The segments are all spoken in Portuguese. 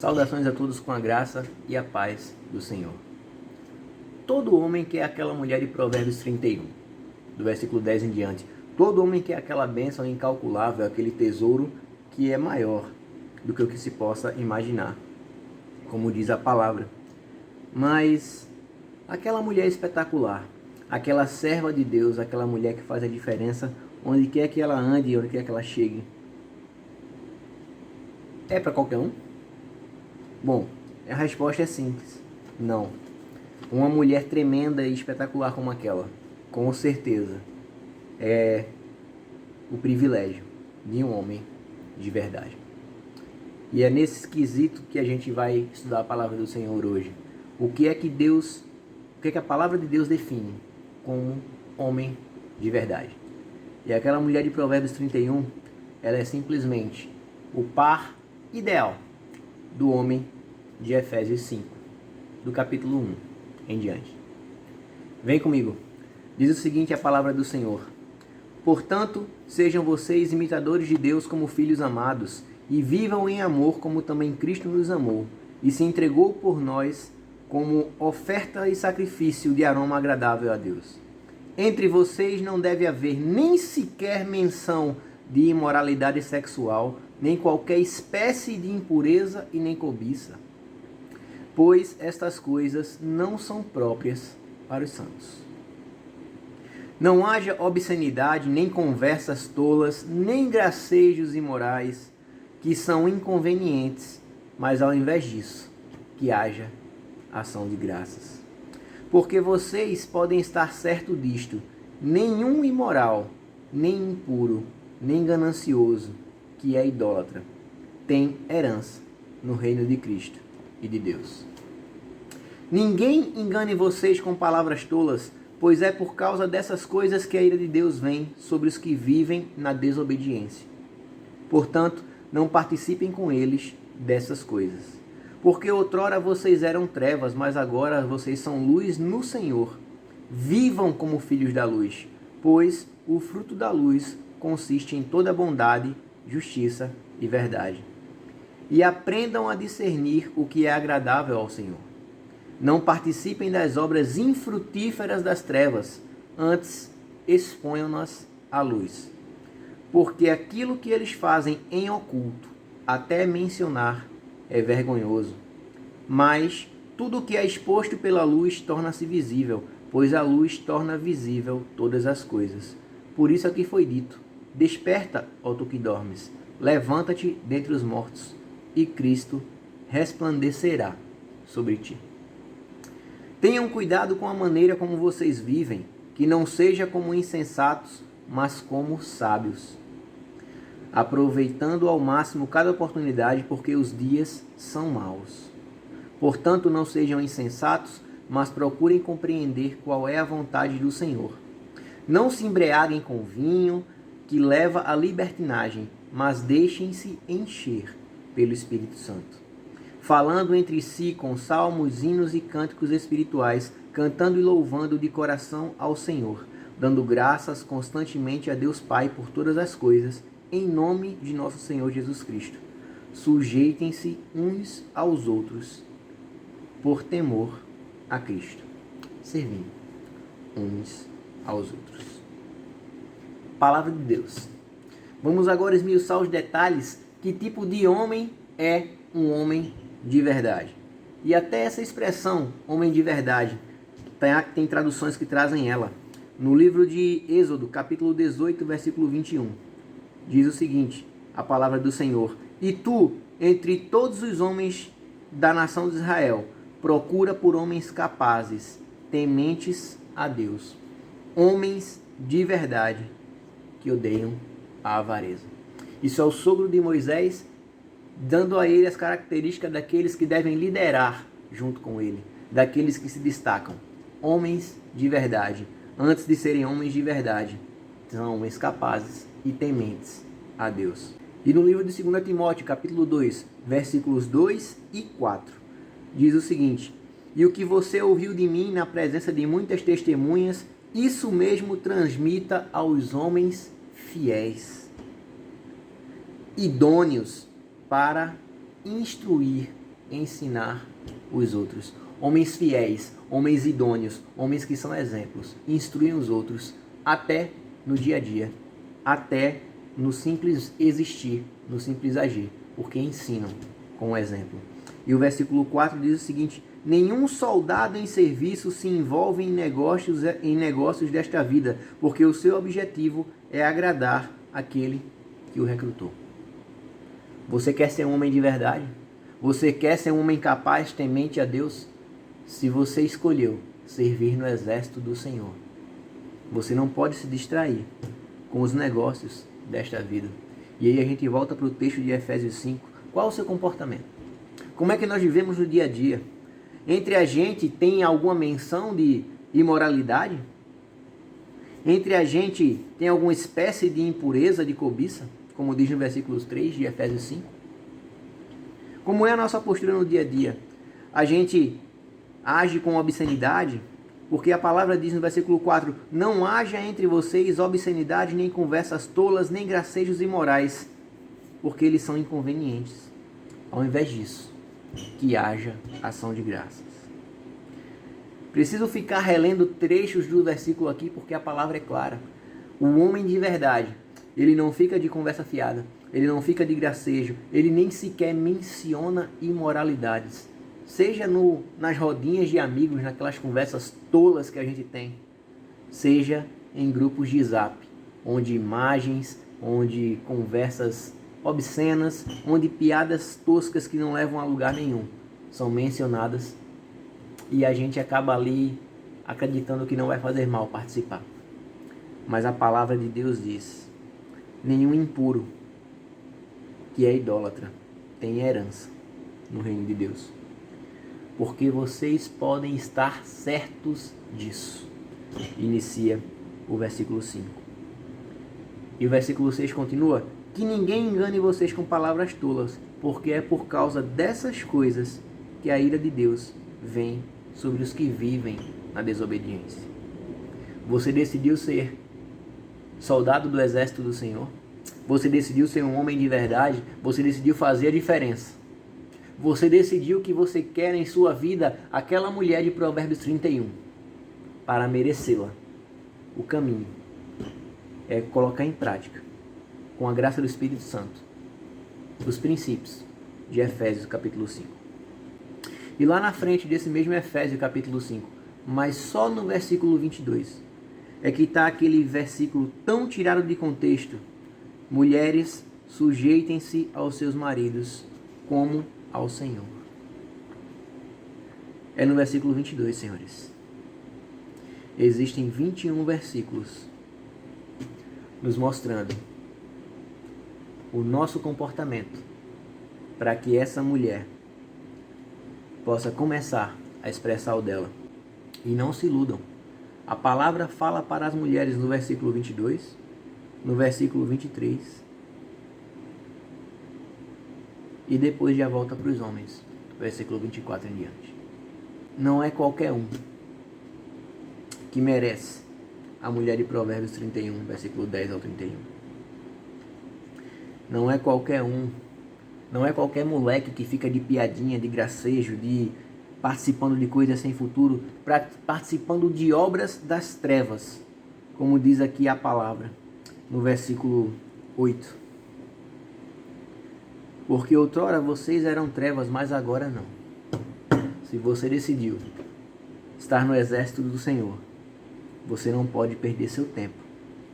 Saudações a todos com a graça e a paz do Senhor. Todo homem quer aquela mulher de Provérbios 31, do versículo 10 em diante. Todo homem quer aquela bênção incalculável, aquele tesouro que é maior do que o que se possa imaginar, como diz a palavra. Mas aquela mulher espetacular, aquela serva de Deus, aquela mulher que faz a diferença onde quer que ela ande, onde quer que ela chegue, é para qualquer um? Bom, a resposta é simples. Não. Uma mulher tremenda e espetacular como aquela, com certeza, é o privilégio de um homem de verdade. E é nesse quesito que a gente vai estudar a palavra do Senhor hoje. O que é que a palavra de Deus define como homem de verdade? E aquela mulher de Provérbios 31, ela é simplesmente o par ideal do homem de Efésios 5, do capítulo 1 em diante. Vem comigo. Diz o seguinte a palavra do Senhor: Portanto, sejam vocês imitadores de Deus como filhos amados, e vivam em amor como também Cristo nos amou, e se entregou por nós como oferta e sacrifício de aroma agradável a Deus. Entre vocês não deve haver nem sequer menção de imoralidade sexual, nem qualquer espécie de impureza e nem cobiça, pois estas coisas não são próprias para os santos. Não haja obscenidade, nem conversas tolas, nem gracejos imorais, que são inconvenientes, mas ao invés disso, que haja ação de graças. Porque vocês podem estar certos disto: nenhum imoral, nem impuro, nem ganancioso, que é idólatra, tem herança no reino de Cristo e de Deus. Ninguém engane vocês com palavras tolas, pois é por causa dessas coisas que a ira de Deus vem sobre os que vivem na desobediência. Portanto, não participem com eles dessas coisas. Porque outrora vocês eram trevas, mas agora vocês são luz no Senhor. Vivam como filhos da luz, pois o fruto da luz consiste em toda bondade, justiça e verdade. E aprendam a discernir o que é agradável ao Senhor. Não participem das obras infrutíferas das trevas, antes exponham-nas à luz. Porque aquilo que eles fazem em oculto, até mencionar, é vergonhoso. Mas tudo o que é exposto pela luz torna-se visível, pois a luz torna visível todas as coisas. Por isso aqui foi dito: Desperta, ó tu que dormes, levanta-te dentre os mortos, e Cristo resplandecerá sobre ti. Tenham cuidado com a maneira como vocês vivem, que não seja como insensatos, mas como sábios, aproveitando ao máximo cada oportunidade, porque os dias são maus. Portanto, não sejam insensatos, mas procurem compreender qual é a vontade do Senhor. Não se embriaguem com vinho, que leva à libertinagem, mas deixem-se encher pelo Espírito Santo, falando entre si com salmos, hinos e cânticos espirituais, cantando e louvando de coração ao Senhor, dando graças constantemente a Deus Pai por todas as coisas, em nome de nosso Senhor Jesus Cristo. Sujeitem-se uns aos outros por temor a Cristo, servindo uns aos outros. Palavra de Deus. Vamos agora esmiuçar os detalhes. Que tipo de homem é um homem de verdade? E até essa expressão, homem de verdade, tem traduções que trazem ela. No livro de Êxodo, capítulo 18, versículo 21, diz o seguinte, a palavra do Senhor: E tu, entre todos os homens da nação de Israel, procura por homens capazes, tementes a Deus, homens de verdade, que odeiam a avareza. Isso é o sogro de Moisés, dando a ele as características daqueles que devem liderar junto com ele, daqueles que se destacam. Homens de verdade, antes de serem homens de verdade, são homens capazes e tementes a Deus. E no livro de 2 Timóteo, capítulo 2, versículos 2 e 4, diz o seguinte: E o que você ouviu de mim na presença de muitas testemunhas, isso mesmo transmita aos homens fiéis, idôneos para instruir ensinar os outros. Homens fiéis, homens idôneos, homens que são exemplos, instruem os outros até no dia a dia, até no simples existir, no simples agir, porque ensinam com o exemplo. E o versículo 4 diz o seguinte: nenhum soldado em serviço se envolve em negócios desta vida, porque o seu objetivo é agradar aquele que o recrutou. Você quer ser um homem de verdade? Você quer ser um homem capaz, temente a Deus? Se você escolheu servir no exército do Senhor, você não pode se distrair com os negócios desta vida. E aí a gente volta para o texto de Efésios 5. Qual o seu comportamento? Como é que nós vivemos no dia a dia? Entre a gente tem alguma menção de imoralidade? Entre a gente tem alguma espécie de impureza, de cobiça? Como diz no versículo 3 de Efésios 5. Como é a nossa postura no dia a dia? A gente age com obscenidade? Porque a palavra diz no versículo 4: não haja entre vocês obscenidade, nem conversas tolas, nem gracejos imorais, porque eles são inconvenientes. Ao invés disso, que haja ação de graças. Preciso ficar relendo trechos do versículo aqui, porque a palavra é clara. O homem de verdade, ele não fica de conversa fiada, ele não fica de gracejo, ele nem sequer menciona imoralidades. Seja nas rodinhas de amigos, naquelas conversas tolas que a gente tem, seja em grupos de zap, onde imagens, onde conversas obscenas, onde piadas toscas que não levam a lugar nenhum são mencionadas, e a gente acaba ali acreditando que não vai fazer mal participar. Mas a palavra de Deus diz: nenhum impuro que é idólatra tem herança no reino de Deus. Porque vocês podem estar certos disso. Inicia o versículo 5. E o versículo 6 continua: que ninguém engane vocês com palavras tolas, porque é por causa dessas coisas que a ira de Deus vem sobre os que vivem na desobediência. Você decidiu ser soldado do exército do Senhor? Você decidiu ser um homem de verdade? Você decidiu fazer a diferença? Você decidiu que você quer em sua vida aquela mulher de Provérbios 31 para merecê-la? O caminho é colocar em prática, com a graça do Espírito Santo, os princípios de Efésios capítulo 5. E lá na frente desse mesmo Efésios capítulo 5, mas só no versículo 22, é que está aquele versículo tão tirado de contexto: mulheres, sujeitem-se aos seus maridos como ao Senhor. É no versículo 22, senhores. Existem 21 versículos nos mostrando o nosso comportamento para que essa mulher possa começar a expressar o dela. E não se iludam. A palavra fala para as mulheres no versículo 22, no versículo 23, e depois já volta para os homens, versículo 24 em diante. Não é qualquer um que merece a mulher de Provérbios 31, versículo 10 ao 31. Não é qualquer um, não é qualquer moleque que fica de piadinha, de gracejo, de participando de coisas sem futuro, participando de obras das trevas, como diz aqui a palavra, no versículo 8. Porque outrora vocês eram trevas, mas agora não. Se você decidiu estar no exército do Senhor, você não pode perder seu tempo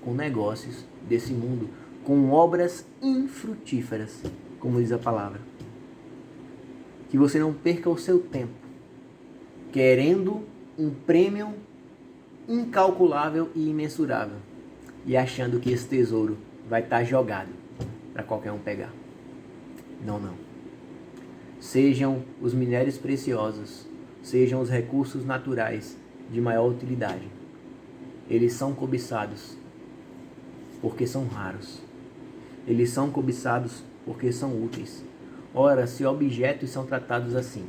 com negócios desse mundo, com obras infrutíferas, como diz a palavra. Que você não perca o seu tempo querendo um prêmio incalculável e imensurável e achando que esse tesouro vai estar jogado para qualquer um pegar. Não, não. Sejam os minérios preciosos, sejam os recursos naturais de maior utilidade. Eles são cobiçados porque são raros. Eles são cobiçados porque são úteis. Ora, se objetos são tratados assim,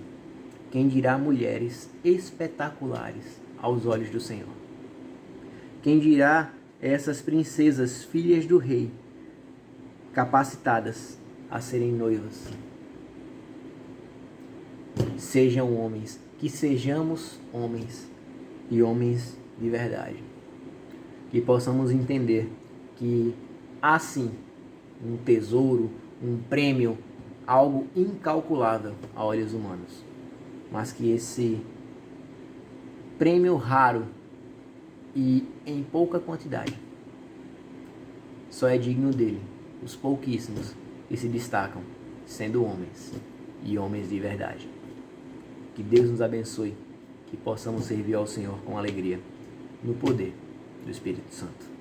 quem dirá mulheres espetaculares aos olhos do Senhor? Quem dirá essas princesas, filhas do rei, capacitadas a serem noivas? sejam homens, que sejamos homens e homens de verdade. Que possamos entender que há sim um tesouro, um prêmio, algo incalculável a olhos humanos, mas que esse prêmio raro e em pouca quantidade só é digno dele os pouquíssimos que se destacam sendo homens e homens de verdade. Que Deus nos abençoe, que possamos servir ao Senhor com alegria, no poder do Espírito Santo.